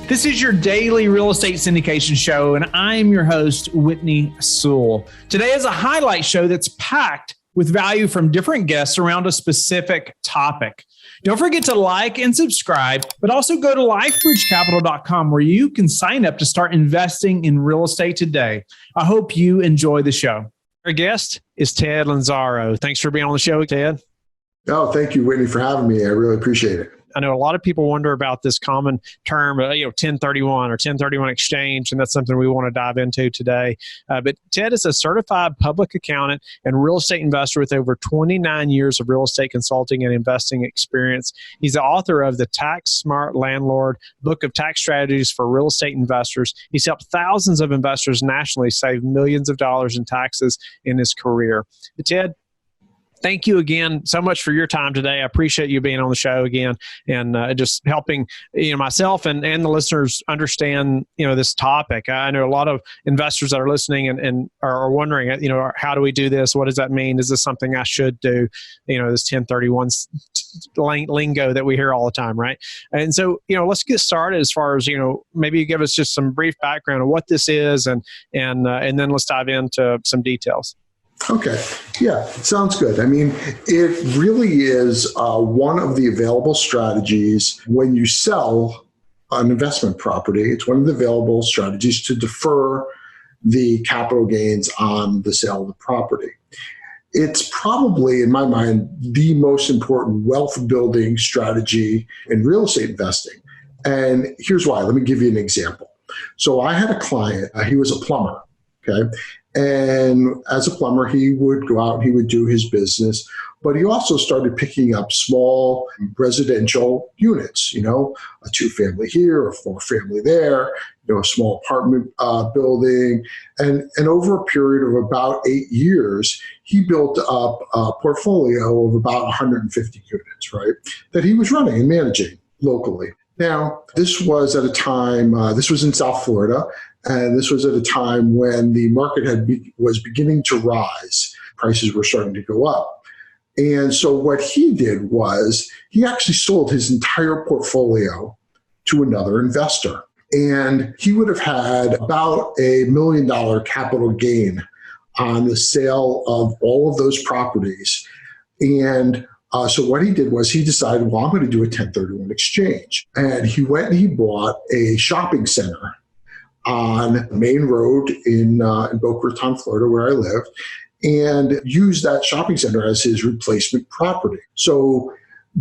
This is your daily real estate syndication show, and I am your host, Whitney Sewell. Today is a highlight show that's packed with value from different guests around a specific topic. Don't forget to like and subscribe, but also go to lifebridgecapital.com where you can sign up to start investing in real estate today. I hope you enjoy the show. Our guest is Ted Lanzaro. Thanks for being on the show, Ted. Oh, thank you, Whitney, for having me. I really appreciate it. I know a lot of people wonder about this common term, 1031 or 1031 exchange, and that's something we want to dive into today. But Ted is a certified public accountant and real estate investor with over 29 years of real estate consulting and investing experience. He's the author of the Tax Smart Landlord book of tax strategies for real estate investors. He's helped thousands of investors nationally save millions of dollars in taxes in his career. But Ted, thank you again so much for your time today. I appreciate you being on the show again and just helping myself and the listeners understand this topic. I know a lot of investors that are listening and are wondering, how do we do this? What does that mean? Is this something I should do? This 1031 lingo that we hear all the time, right? And so, let's get started as far as, maybe you give us just some brief background of what this is and then let's dive into some details. Okay. Yeah, sounds good. I mean, it really is one of the available strategies when you sell an investment property. It's one of the available strategies to defer the capital gains on the sale of the property. It's probably, in my mind, the most important wealth building strategy in real estate investing. And here's why. Let me give you an example. So I had a client, he was a plumber, okay? And as a plumber, he would go out and he would do his business, but he also started picking up small residential units, a 2-family here, a 4-family there, a small apartment building. And over a period of about 8 years, he built up a portfolio of about 150 units, right, that he was running and managing locally. Now, this was at a time, this was in South Florida, and this was at a time when the market was beginning to rise. Prices were starting to go up. And so what he did was he actually sold his entire portfolio to another investor. And he would have had about $1 million capital gain on the sale of all of those properties. And so what he did was he decided, well, I'm going to do a 1031 exchange. And he went and he bought a shopping center on Main Road in Boca Raton, Florida, where I live, and used that shopping center as his replacement property. So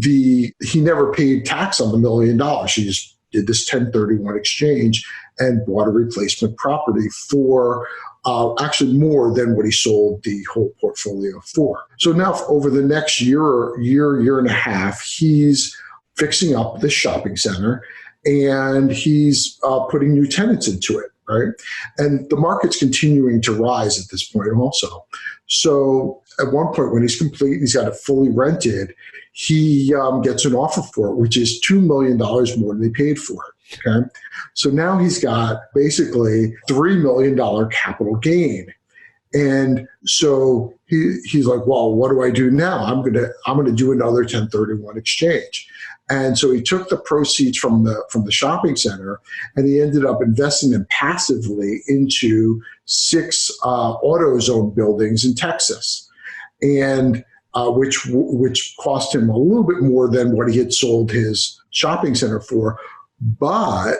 he never paid tax on the $1 million. He just did this 1031 exchange and bought a replacement property for actually more than what he sold the whole portfolio for. So now over the next year and a half, he's fixing up this shopping center and he's putting new tenants into it, right? And the market's continuing to rise at this point also. So at one point when he's complete, he's got it fully rented, he gets an offer for it, which is $2 million more than he paid for it, okay? So now he's got basically $3 million capital gain. And so he's like, well, what do I do now? I'm gonna do another 1031 exchange. And so he took the proceeds from the shopping center and he ended up investing them passively into 6 AutoZone buildings in Texas, and which cost him a little bit more than what he had sold his shopping center for. But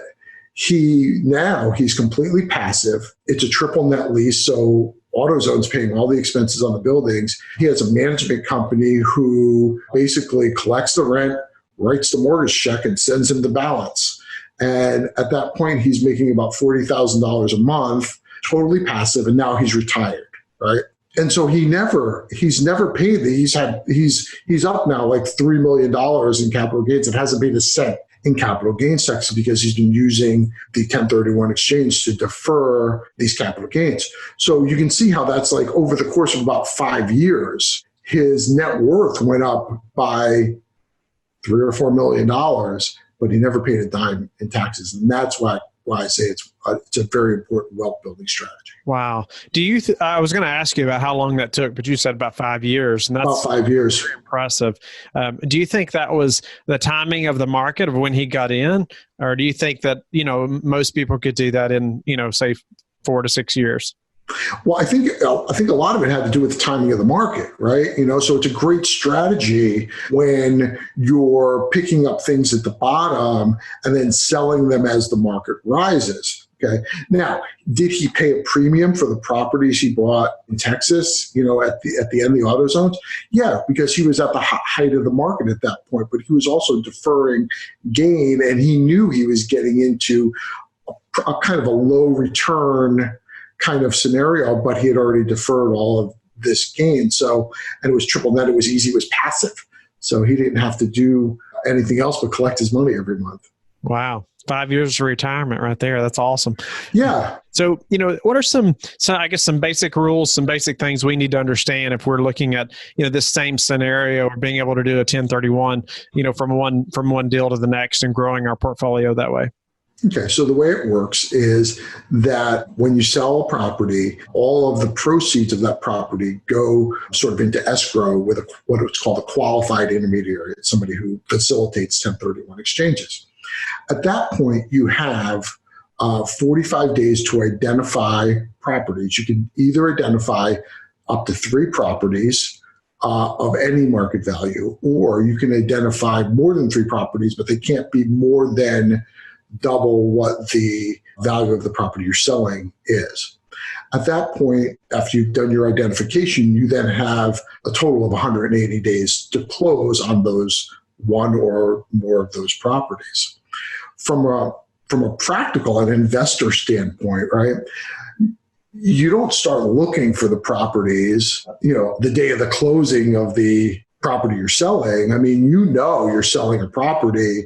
he's completely passive. It's a triple net lease, so AutoZone's paying all the expenses on the buildings. He has a management company who basically collects the rent, writes the mortgage check, and sends him the balance. And at that point, he's making about $40,000 a month, totally passive, and now he's retired, right? And so he's never paid he's up now like $3 million in capital gains and hasn't paid a cent in capital gains tax because he's been using the 1031 exchange to defer these capital gains. So you can see how that's like over the course of about 5 years, his net worth went up by $3 or $4 million, but he never paid a dime in taxes. And that's what why I say it's a very important wealth building strategy. Wow. Do you? I was going to ask you about how long that took, but you said about 5 years, and that's About 5 years. very impressive. Do you think that was the timing of the market of when he got in, or do you think that most people could do that in say 4 to 6 years? Well, I think a lot of it had to do with the timing of the market, right? So it's a great strategy when you're picking up things at the bottom and then selling them as the market rises. Okay. Now, did he pay a premium for the properties he bought in Texas, at the end of the auto zones? Yeah, because he was at the height of the market at that point, but he was also deferring gain, and he knew he was getting into a kind of a low return kind of scenario, but he had already deferred all of this gain. So, and it was triple net, it was easy, it was passive. So he didn't have to do anything else but collect his money every month. Wow. 5 years of retirement right there. That's awesome. Yeah. So, what are some basic rules, some basic things we need to understand if we're looking at, this same scenario or being able to do a 1031, from one deal to the next and growing our portfolio that way? Okay, so the way it works is that when you sell a property, all of the proceeds of that property go sort of into escrow with what is called a qualified intermediary. It's somebody who facilitates 1031 exchanges. At that point, you have 45 days to identify properties. You can either identify up to 3 properties of any market value, or you can identify more than 3 properties, but they can't be more than double what the value of the property you're selling is. At that point, after you've done your identification, you then have a total of 180 days to close on those one or more of those properties. From a practical and investor standpoint, right? You don't start looking for the properties, the day of the closing of the property you're selling. I mean, you're selling a property.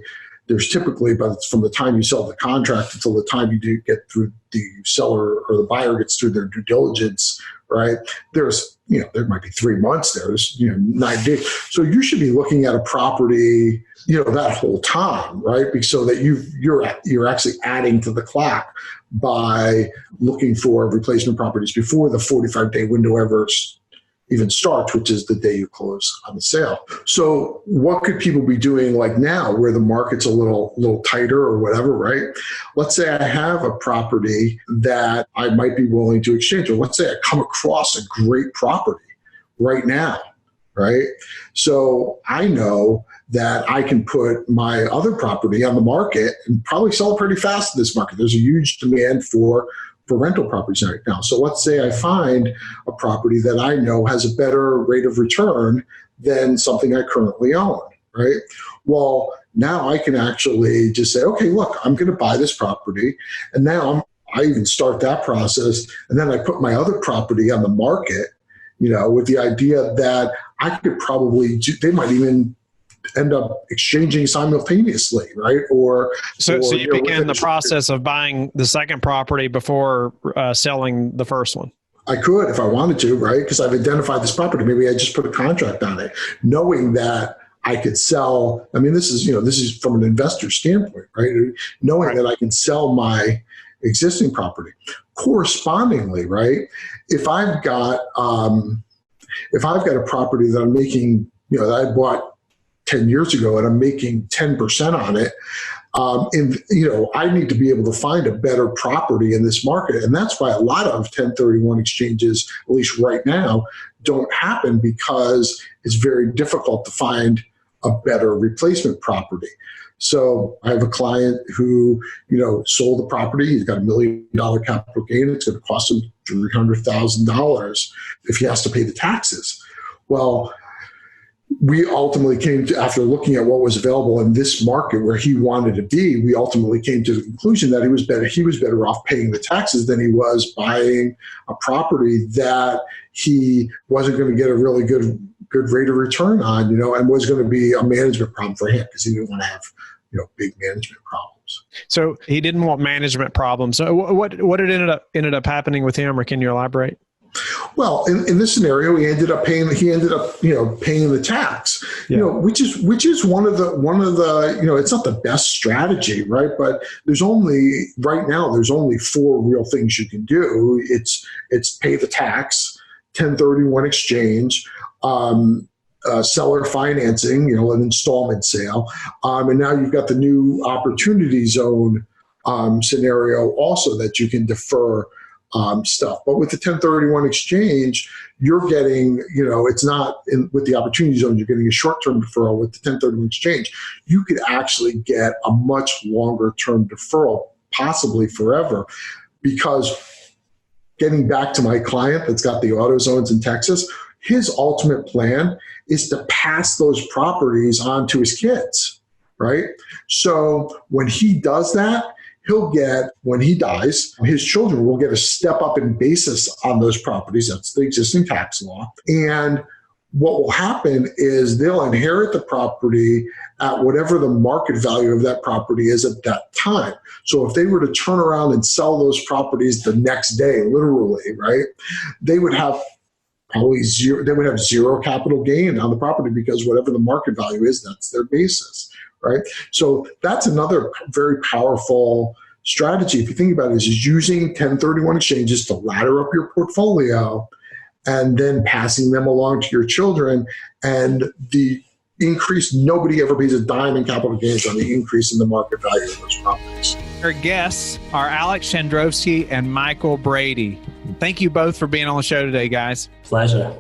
There's typically, but from the time you sell the contract until the time you do get through the seller or the buyer gets through their due diligence, right? There's, there might be 3 months there. There's, 9 days. So you should be looking at a property, that whole time, right? So that you're actually adding to the clock by looking for replacement properties before the 45-day window ever even starts, which is the day you close on the sale. So what could people be doing like now where the market's a little tighter or whatever, right? Let's say I have a property that I might be willing to exchange, or let's say I come across a great property right now, right? So I know that I can put my other property on the market and probably sell it pretty fast in this market. There's a huge demand for rental properties right now. So let's say I find a property that I know has a better rate of return than something I currently own, right? Well, now I can actually just say, okay, look, I'm going to buy this property. And now I even start that process. And then I put my other property on the market, with the idea that I could probably, they might even end up exchanging simultaneously, right? So you begin the process of buying the second property before selling the first one. I could if I wanted to, right? Because I've identified this property. Maybe I just put a contract on it, knowing that I could sell. I mean, this is from an investor standpoint, right? Knowing that I can sell my existing property. Correspondingly, right? If I've got a property that I'm making, that I bought 10 years ago and I'm making 10% on it, I need to be able to find a better property in this market. And that's why a lot of 1031 exchanges, at least right now, don't happen, because it's very difficult to find a better replacement property. So I have a client who, sold the property. He's got $1 million capital gain. It's going to cost him $300,000 if he has to pay the taxes. Well, we ultimately came to, after looking at what was available in this market where he wanted to be, we ultimately came to the conclusion that he was better off paying the taxes than he was buying a property that he wasn't going to get a really good rate of return on, and was going to be a management problem for him because he didn't want to have, big management problems. So he didn't want management problems. So what ended up happening with him, or can you elaborate? Well, in this scenario, he ended up paying the tax, which is one of the, it's not the best strategy, right? But there's only four real things you can do. It's pay the tax, 1031 exchange, seller financing, an installment sale. And now you've got the new opportunity zone scenario also that you can defer stuff. But with the 1031 exchange, you're getting, it's not with the opportunity zone, you're getting a short-term deferral. With the 1031 exchange, you could actually get a much longer-term deferral, possibly forever, because getting back to my client that's got the auto zones in Texas, his ultimate plan is to pass those properties on to his kids, right? So when he does that, he'll get, when he dies, his children will get a step up in basis on those properties. That's the existing tax law. And what will happen is they'll inherit the property at whatever the market value of that property is at that time. So if they were to turn around and sell those properties the next day, literally, right, they would have probably zero capital gain on the property, because whatever the market value is, that's their basis, right? So that's another very powerful strategy, if you think about it, is using 1031 exchanges to ladder up your portfolio and then passing them along to your children. And the increase, nobody ever pays a dime in capital gains on the increase in the market value of those properties. Our guests are Alex Shandrovsky and Michael Brady. Thank you both for being on the show today, guys. Pleasure.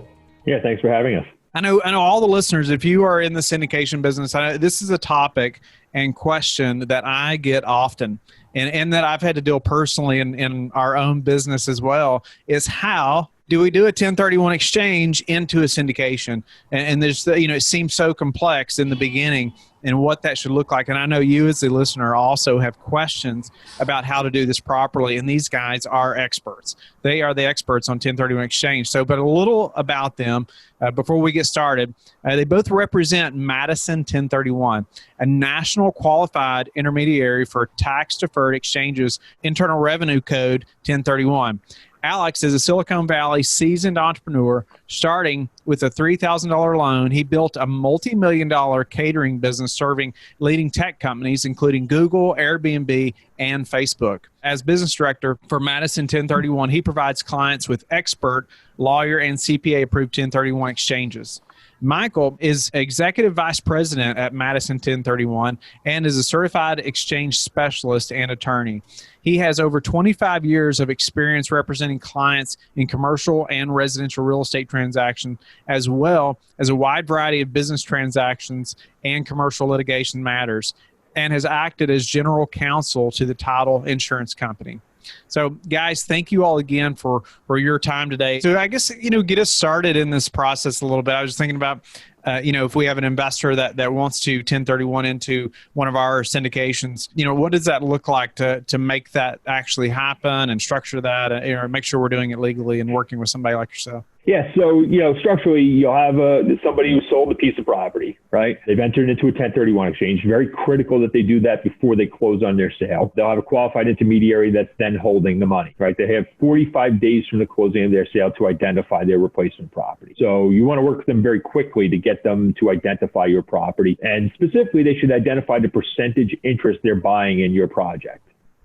Yeah, thanks for having us. I know all the listeners, if you are in the syndication business, this is a topic and question that I get often, and that I've had to deal personally in our own business as well, is how do we do a 1031 exchange into a syndication? And there's, it seems so complex in the beginning and what that should look like. And I know you as the listener also have questions about how to do this properly. And these guys are experts. They are the experts on 1031 exchange. So, but a little about them before we get started. They both represent Madison 1031, a national qualified intermediary for tax-deferred exchanges, Internal Revenue Code 1031. Alex is a Silicon Valley seasoned entrepreneur. Starting with a $3,000 loan, he built a multi-million-dollar catering business serving leading tech companies, including Google, Airbnb, and Facebook. As business director for Madison 1031, he provides clients with expert lawyer and CPA-approved 1031 exchanges. Michael is executive vice president at Madison 1031 and is a certified exchange specialist and attorney. He has over 25 years of experience representing clients in commercial and residential real estate transactions, as well as a wide variety of business transactions and commercial litigation matters, and has acted as general counsel to the title insurance company. So, guys, thank you all again for your time today. So I guess, get us started in this process a little bit. I was thinking about, if we have an investor that wants to 1031 into one of our syndications, what does that look like to make that actually happen and structure that, or make sure we're doing it legally and working with somebody like yourself? Yeah, so, structurally, you'll have somebody who sold a piece of property, right? They've entered into a 1031 exchange. Very critical that they do that before they close on their sale. They'll have a qualified intermediary that's then holding the money, right? They have 45 days from the closing of their sale to identify their replacement property. So you want to work with them very quickly to get them to identify your property. And specifically, they should identify the percentage interest they're buying in your project.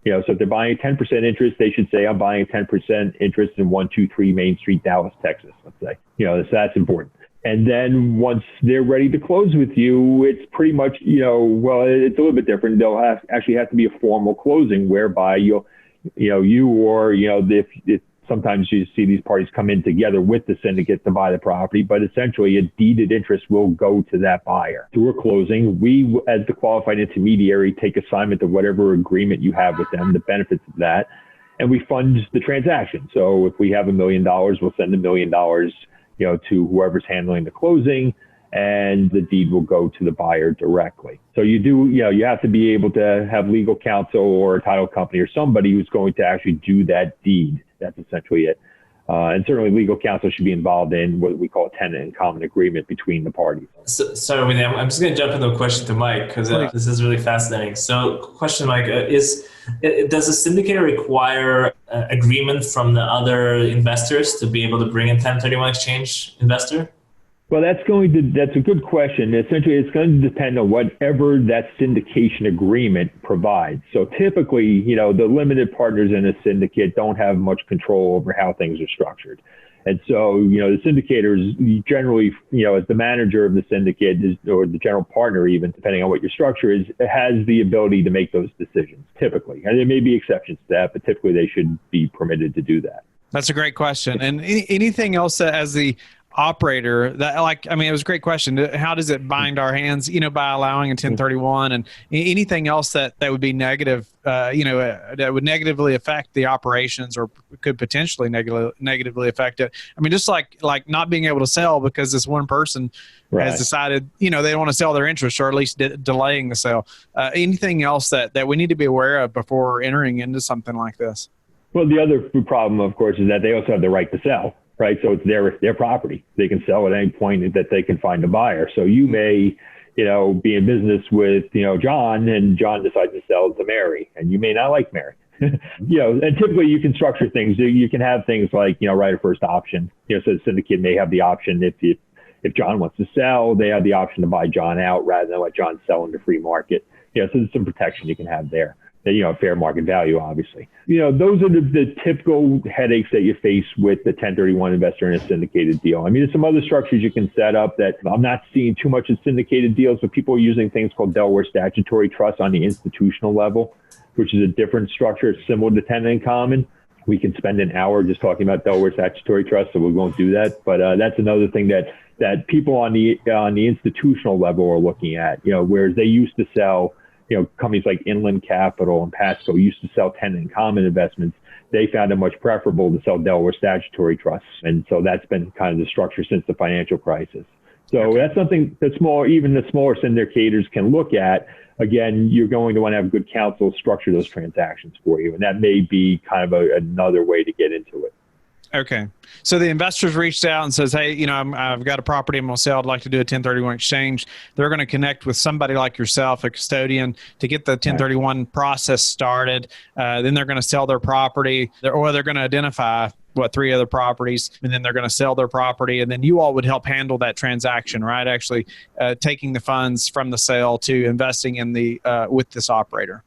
So if they're buying a 10% interest, they should say, I'm buying a 10% interest in 123 Main Street, Dallas, Texas, let's say. So that's important. And then once they're ready to close with you, it's pretty much, it's a little bit different. They'll actually have to be a formal closing whereby if sometimes you see these parties come in together with the syndicate to buy the property, but essentially a deeded interest will go to that buyer. Through a closing, we, as the qualified intermediary, take assignment of whatever agreement you have with them, the benefits of that, and we fund the transaction. So if we have $1 million, we'll send $1 million, to whoever's handling the closing, and the deed will go to the buyer directly. So you have to be able to have legal counsel or a title company or somebody who's going to actually do that deed. That's essentially it. And certainly legal counsel should be involved in what we call a tenant in common agreement between the parties. So, sorry, William, I'm just going to jump into a question to Mike because this is really fascinating. So question, Mike, does a syndicator require agreement from the other investors to be able to bring in 1031 exchange investor? Well, that's a good question. Essentially, it's going to depend on whatever that syndication agreement provides. So typically, the limited partners in a syndicate don't have much control over how things are structured. And so, the syndicators generally, as the manager of the syndicate or the general partner, even depending on what your structure is, has the ability to make those decisions typically. And there may be exceptions to that, but typically they should be permitted to do that. That's a great question. And anything else that as the operator that it was a great question. How does it bind our hands, by allowing a 1031 and anything else that would be negative, that would negatively affect the operations or could potentially negatively affect it. I mean, just like not being able to sell because this one person has decided, they don't want to sell their interest or at least delaying the sale. Anything else that we need to be aware of before entering into something like this? Well, the other problem, of course, is that they also have the right to sell. Right. So it's their property. They can sell at any point that they can find a buyer. So you may, be in business with, John, and John decides to sell to Mary, and you may not like Mary. And typically you can structure things. You can have things like, right of first option. So the syndicate may have the option if John wants to sell, they have the option to buy John out rather than let John sell in the free market. So there's some protection you can have there. Fair market value, obviously. Those are the typical headaches that you face with the 1031 investor in a syndicated deal. I mean, there's some other structures you can set up that I'm not seeing too much in syndicated deals, but people are using things called Delaware statutory trust on the institutional level, which is a different structure. It's similar to tenant in common. We can spend an hour just talking about Delaware statutory trust, so we won't do that. But that's another thing that people on the institutional level are looking at. Whereas they used to sell. Companies like Inland Capital and Pasco used to sell tenant in common investments. They found it much preferable to sell Delaware statutory trusts. And so that's been kind of the structure since the financial crisis. So that's something that even the smaller syndicators can look at. Again, you're going to want to have good counsel structure those transactions for you. And that may be kind of another way to get into it. Okay. So the investors reached out and says, hey, I've got a property I'm going to sell. I'd like to do a 1031 exchange. They're going to connect with somebody like yourself, a custodian, to get the 1031 process started. Then they're going to sell their property, or they're going to identify 3 other properties, and then they're going to sell their property. And then you all would help handle that transaction, right? Actually taking the funds from the sale to investing in with this operator.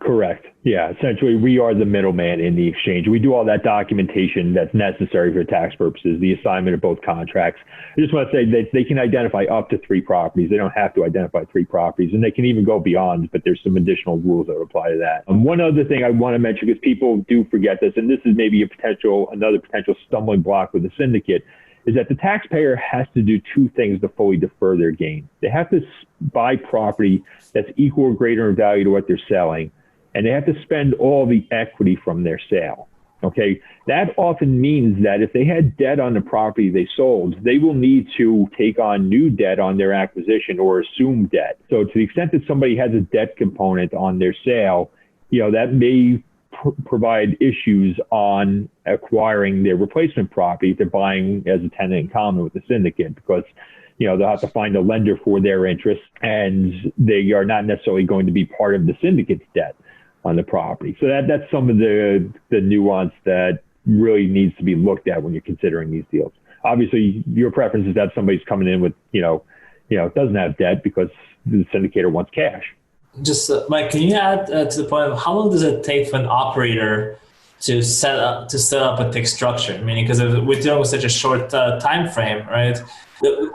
Correct. Yeah. Essentially, we are the middleman in the exchange. We do all that documentation that's necessary for tax purposes, the assignment of both contracts. I just want to say that they can identify up to 3 properties. They don't have to identify 3 properties, and they can even go beyond, but there's some additional rules that apply to that. One other thing I want to mention, because people do forget this, and this is maybe another potential stumbling block with the syndicate, is that the taxpayer has to do 2 things to fully defer their gain. They have to buy property that's equal or greater in value to what they're selling, and they have to spend all the equity from their sale. Okay, that often means that if they had debt on the property they sold, they will need to take on new debt on their acquisition or assume debt. So to the extent that somebody has a debt component on their sale, that may provide issues on acquiring their replacement property if they're buying as a tenant in common with the syndicate, because they'll have to find a lender for their interest, and they are not necessarily going to be part of the syndicate's debt on the property. So that's some of the nuance that really needs to be looked at when you're considering these deals. Obviously, your preference is that somebody's coming in with, doesn't have debt because the syndicator wants cash. Just Mike, can you add to the point of how long does it take for an operator to set up a TIC structure? Meaning, because we're dealing with such a short time frame, right?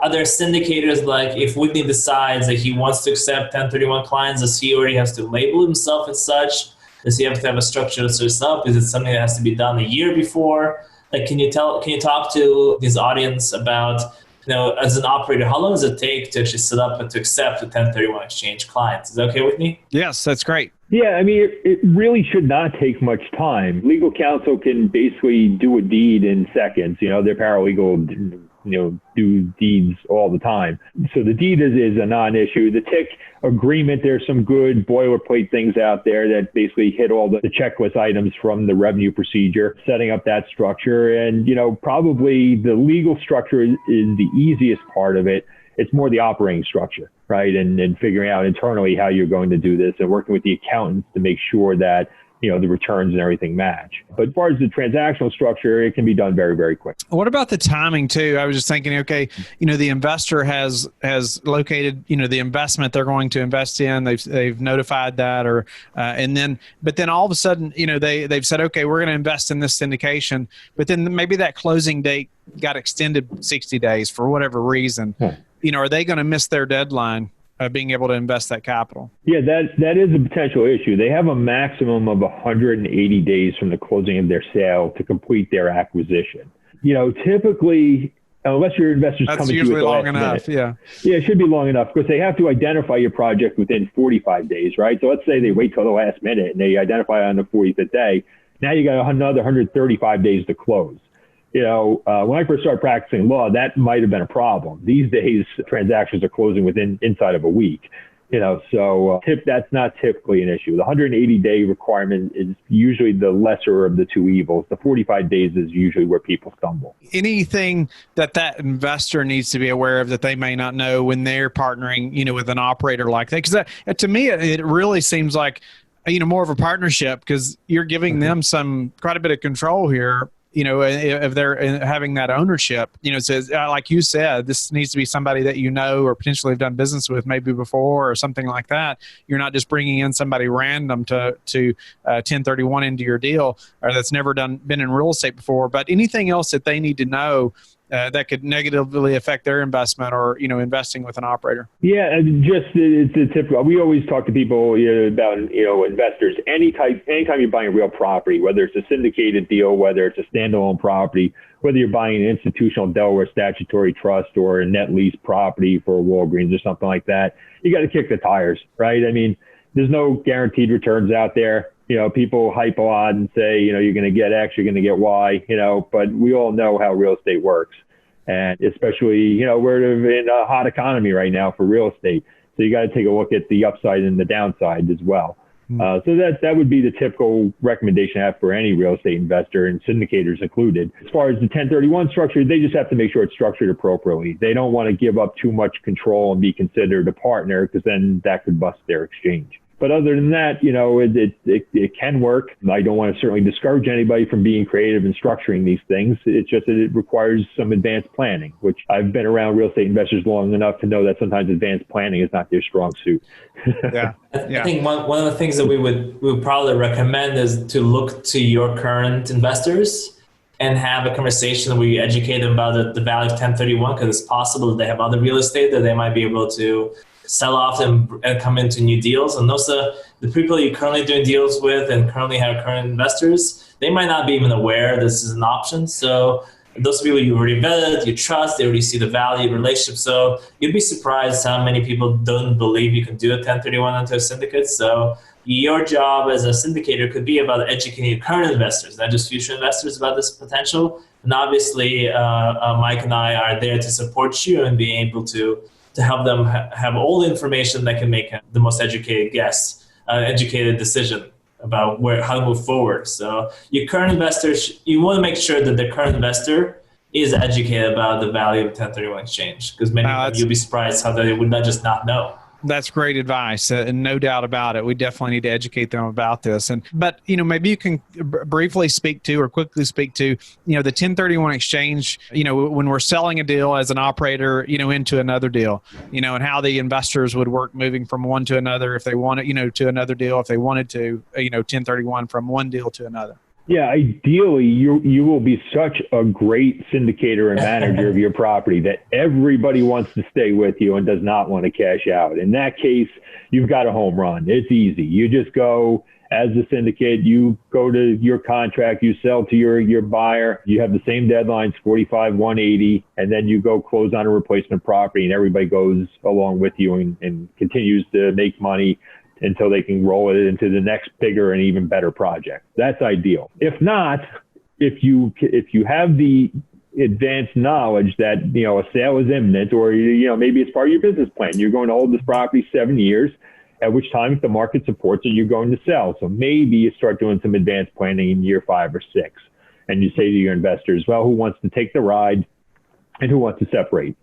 Are there syndicators, like if Whitney decides that he wants to accept 1031 clients, does he already has to label himself as such? Does he have to have a structure to set up? Is it something that has to be done a year before? Like, can you talk to this audience about, as an operator, how long does it take to actually set up and to accept a 1031 exchange client? Is that okay with me? Yes, that's great. Yeah, I mean, it really should not take much time. Legal counsel can basically do a deed in seconds. Their paralegal do deeds all the time. So the deed is a non-issue. The TIC agreement, there's some good boilerplate things out there that basically hit all the checklist items from the revenue procedure, setting up that structure. And, probably the legal structure is the easiest part of it. It's more the operating structure, right? And figuring out internally how you're going to do this and working with the accountants to make sure that the returns and everything match. But as far as the transactional structure, it can be done very, very quick. What about the timing too? I was just thinking, okay, the investor has located, the investment they're going to invest in. They've notified that, but then all of a sudden, they've said, okay, we're going to invest in this syndication. But then maybe that closing date got extended 60 days for whatever reason. Are they going to miss their deadline of being able to invest that capital? Yeah, that is a potential issue. They have a maximum of 180 days from the closing of their sale to complete their acquisition. Typically, unless your investors come to you at the last minute. Yeah, it should be long enough because they have to identify your project within 45 days, right? So let's say they wait till the last minute and they identify on the 45th day. Now you got another 135 days to close. When I first started practicing law, that might have been a problem. These days, transactions are closing inside of a week. So that's not typically an issue. The 180-day requirement is usually the lesser of the two evils. The 45 days is usually where people stumble. Anything that investor needs to be aware of that they may not know when they're partnering, with an operator like that? Because to me, it really seems like, more of a partnership because you're giving them quite a bit of control here. If they're having that ownership, says, like you said, this needs to be somebody that or potentially have done business with maybe before or something like that. You're not just bringing in somebody random to 1031 into your deal or that's never been in real estate before. But anything else that they need to know that could negatively affect their investment or, investing with an operator? Yeah, it's a typical. We always talk to people about, investors. Anytime you're buying a real property, whether it's a syndicated deal, whether it's a standalone property, whether you're buying an institutional Delaware statutory trust or a net lease property for a Walgreens or something like that, you got to kick the tires, right? I mean, there's no guaranteed returns out there. People hype a lot and say, you're going to get X, you're going to get Y, but we all know how real estate works. And especially, we're in a hot economy right now for real estate. So you got to take a look at the upside and the downside as well. So that would be the typical recommendation I have for any real estate investor and syndicators included. As far as the 1031 structure, they just have to make sure it's structured appropriately. They don't want to give up too much control and be considered a partner because then that could bust their exchange. But other than that, it can work. I don't want to certainly discourage anybody from being creative and structuring these things. It's just that it requires some advanced planning, which I've been around real estate investors long enough to know that sometimes advanced planning is not their strong suit. I think one of the things that we would probably recommend is to look to your current investors and have a conversation where you educate them about the value of 1031 because it's possible that they have other real estate that they might be able to sell off and come into new deals. And those are the people you're currently doing deals with and currently have current investors. They might not be even aware this is an option. So those people you already vetted, you trust, they already see the value relationship. So you'd be surprised how many people don't believe you can do a 1031 into a syndicate. So your job as a syndicator could be about educating your current investors, not just future investors, about this potential. And obviously, Mike and I are there to support you and being able to help them have all the information that can make the most educated educated decision about how to move forward. So your current investors, you want to make sure that the current investor is educated about the value of 1031 exchange because you'll be surprised how they would not just not know. That's great advice, and no doubt about it. We definitely need to educate them about this. But maybe you can briefly speak to or quickly speak to, the 1031 exchange. When we're selling a deal as an operator, into another deal, and how the investors would work moving from one to another if they wanted, to another deal if they wanted to, 1031 from one deal to another. Yeah, ideally, you will be such a great syndicator and manager of your property that everybody wants to stay with you and does not want to cash out. In that case, you've got a home run. It's easy. You just go as a syndicate, you go to your contract, you sell to your buyer, you have the same deadlines, 45, 180, and then you go close on a replacement property and everybody goes along with you and continues to make money until they can roll it into the next bigger and even better project. That's ideal. If not, if you have the advanced knowledge that, a sale is imminent, or, maybe it's part of your business plan. You're going to hold this property 7 years, at which time, if the market supports it, you're going to sell. So maybe you start doing some advanced planning in year 5 or 6. And you say to your investors, well, who wants to take the ride and who wants to separate?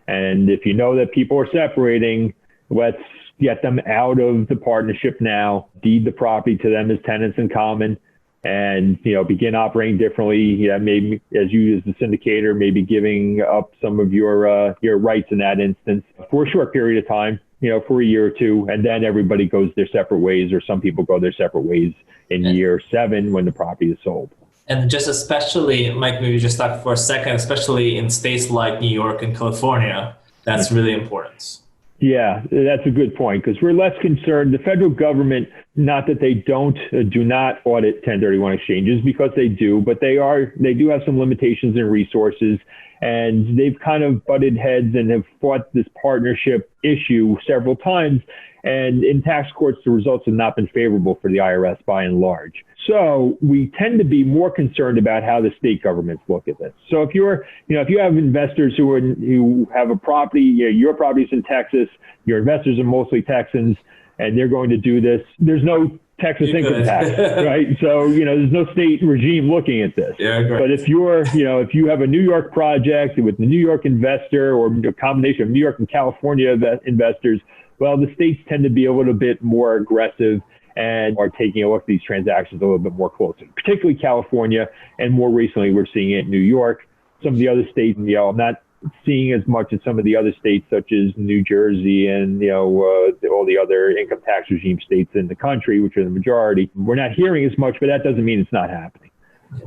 And if you know that people are separating, let's get them out of the partnership now, deed the property to them as tenants in common, and, begin operating differently. Maybe as you as the syndicator, maybe giving up some of your rights in that instance for a short period of time, for a year or two, and then everybody goes their separate ways, or some people go their separate ways in year 7 when the property is sold. And just especially, Mike, maybe just talk for a second, especially in states like New York and California, that's really important. Yeah, that's a good point, because we're less concerned. The federal government, not that they do not audit 1031 exchanges, because they do, but they do have some limitations in resources, and they've kind of butted heads and have fought this partnership issue several times. And in tax courts, the results have not been favorable for the IRS by and large. So we tend to be more concerned about how the state governments look at this. So if if you have investors who have a property, your property's in Texas, your investors are mostly Texans, and they're going to do this, there's no Texas income tax, right? So, there's no state regime looking at this. Yeah, great. But if if you have a New York project with the New York investor, or a combination of New York and California investors, well, the states tend to be a little bit more aggressive and are taking a look at these transactions a little bit more closely, particularly California. And more recently, we're seeing it in New York. Some of the other states, I'm not seeing as much in some of the other states, such as New Jersey and, all the other income tax regime states in the country, which are the majority. We're not hearing as much, but that doesn't mean it's not happening.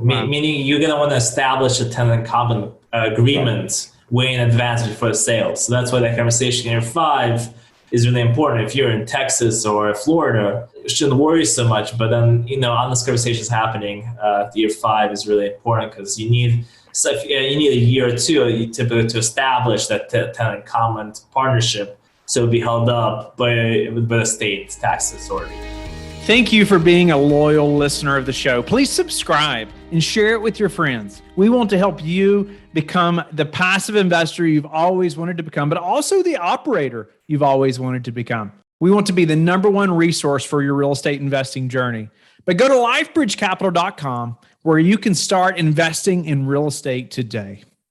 Meaning you're going to want to establish a tenant in common agreement way in advance before the sale. So that's why that conversation in year 5 is really important. If you're in Texas or Florida, you shouldn't worry so much. But then, honest conversations happening, year 5 is really important, because you need a year or two typically to establish that tenant common partnership, so it'll be held up by the state tax authority. Thank you for being a loyal listener of the show. Please subscribe and share it with your friends. We want to help you become the passive investor you've always wanted to become, but also the operator you've always wanted to become. We want to be the #1 resource for your real estate investing journey. But go to lifebridgecapital.com, where you can start investing in real estate today.